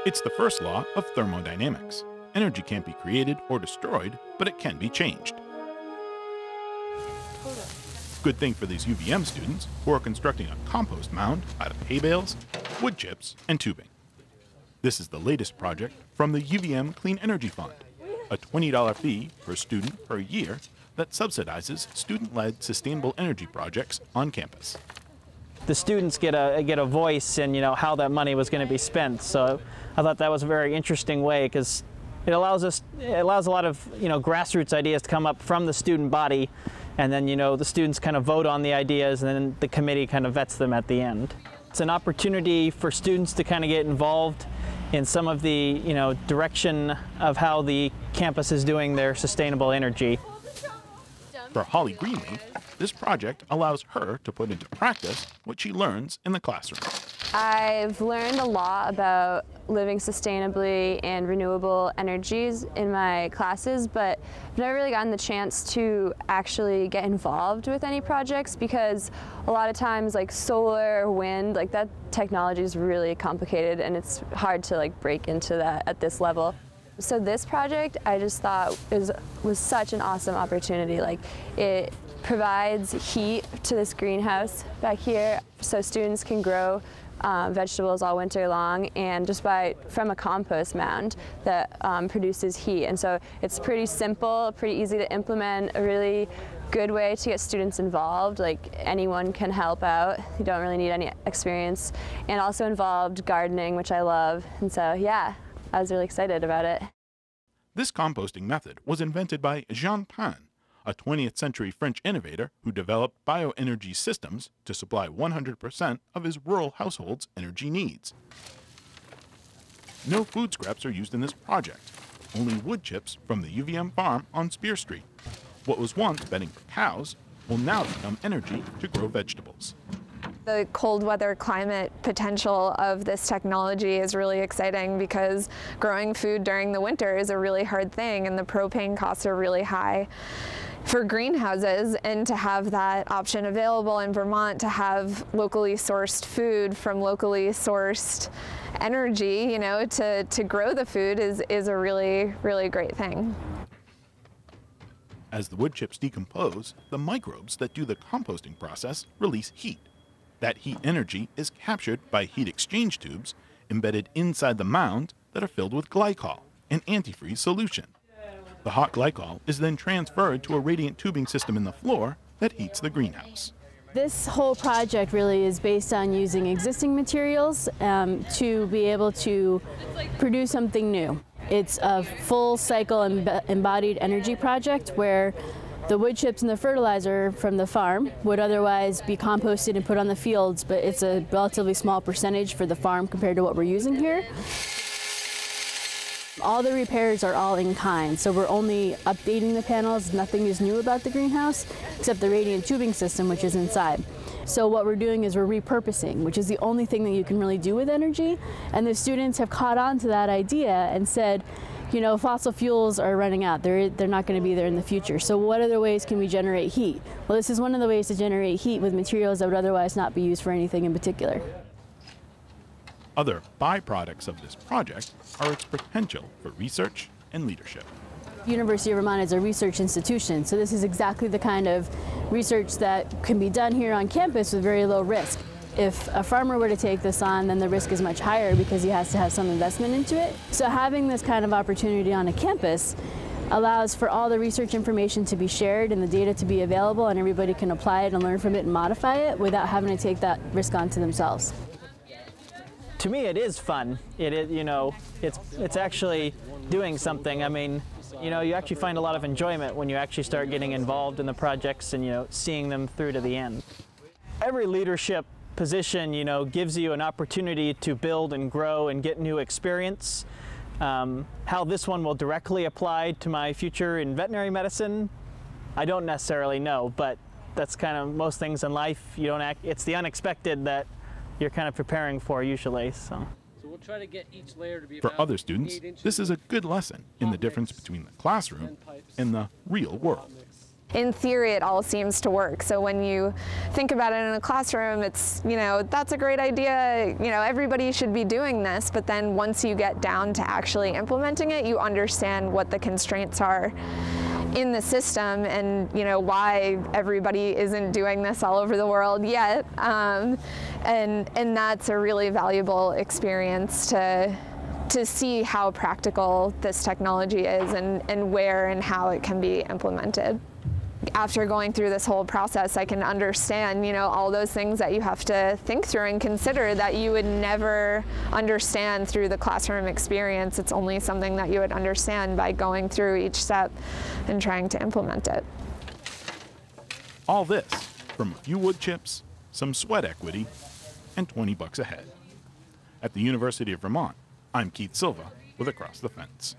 It's the first law of thermodynamics. Energy can't be created or destroyed, but it can be changed. Good thing for these UVM students who are constructing a compost mound out of hay bales, wood chips, and tubing. This is the latest project from the UVM Clean Energy Fund, a $20 fee per student per year that subsidizes student-led sustainable energy projects on campus. The students get a voice in how that money was going to be spent. So I thought that was a very interesting way, because it allows a lot of grassroots ideas to come up from the student body, and then the students kind of vote on the ideas, and then the committee kind of vets them at the end. It's an opportunity for students to kind of get involved in some of the direction of how the campus is doing their sustainable energy. For Holly Greenleaf, this project allows her to put into practice what she learns in the classroom. I've learned a lot about living sustainably and renewable energies in my classes, but I've never really gotten the chance to actually get involved with any projects, because a lot of times like solar or wind, like that technology is really complicated and it's hard to break into that at this level. So this project I just thought was such an awesome opportunity. It provides heat to this greenhouse back here, so students can grow vegetables all winter long, and just from a compost mound that produces heat. And so it's pretty simple, pretty easy to implement, a really good way to get students involved. Anyone can help out. You don't really need any experience. And also involved gardening, which I love. And so yeah, I was really excited about it. This composting method was invented by Jean Pain, a 20th century French innovator who developed bioenergy systems to supply 100% of his rural households' energy needs. No food scraps are used in this project, only wood chips from the UVM farm on Spear Street. What was once bedding for cows will now become energy to grow vegetables. The cold weather climate potential of this technology is really exciting, because growing food during the winter is a really hard thing and the propane costs are really high for greenhouses, and to have that option available in Vermont, to have locally sourced food from locally sourced energy, to grow the food is a really, really great thing. As the wood chips decompose, the microbes that do the composting process release heat. That heat energy is captured by heat exchange tubes embedded inside the mound that are filled with glycol, an antifreeze solution. The hot glycol is then transferred to a radiant tubing system in the floor that heats the greenhouse. This whole project really is based on using existing materials to be able to produce something new. It's a full cycle embodied energy project where the wood chips and the fertilizer from the farm would otherwise be composted and put on the fields, but it's a relatively small percentage for the farm compared to what we're using here. All the repairs are all in kind, so we're only updating the panels. Nothing is new about the greenhouse except the radiant tubing system, which is inside. So what we're doing is we're repurposing, which is the only thing that you can really do with energy. And the students have caught on to that idea and said, fossil fuels are running out. They're not going to be there in the future. So what other ways can we generate heat? Well, this is one of the ways to generate heat with materials that would otherwise not be used for anything in particular. Other byproducts of this project are its potential for research and leadership. University of Vermont is a research institution, so this is exactly the kind of research that can be done here on campus with very low risk. If a farmer were to take this on, then the risk is much higher because he has to have some investment into it. So having this kind of opportunity on a campus allows for all the research information to be shared and the data to be available, and everybody can apply it and learn from it and modify it without having to take that risk onto themselves. To me, it is fun. It's actually doing something. I mean, you actually find a lot of enjoyment when you actually start getting involved in the projects and seeing them through to the end. Every leadership position, gives you an opportunity to build and grow and get new experience. How this one will directly apply to my future in veterinary medicine, I don't necessarily know, but that's kind of most things in life. It's the unexpected that you're kind of preparing for usually. So we'll try to get each layer to be For other students, this is a good lesson in the difference between the classroom and the real world. in theory, it all seems to work. So when you think about it in a classroom, it's, you know, that's a great idea, you know, everybody should be doing this, but then once you get down to actually implementing it, you understand what the constraints are in the system and, you know, why everybody isn't doing this all over the world yet. And that's a really valuable experience to see how practical this technology is and where and how it can be implemented. After going through this whole process, I can understand, you know, all those things that you have to think through and consider that you would never understand through the classroom experience. It's only something that you would understand by going through each step and trying to implement it. All this from a few wood chips, some sweat equity, and $20 a head. At the University of Vermont, I'm Keith Silva with Across the Fence.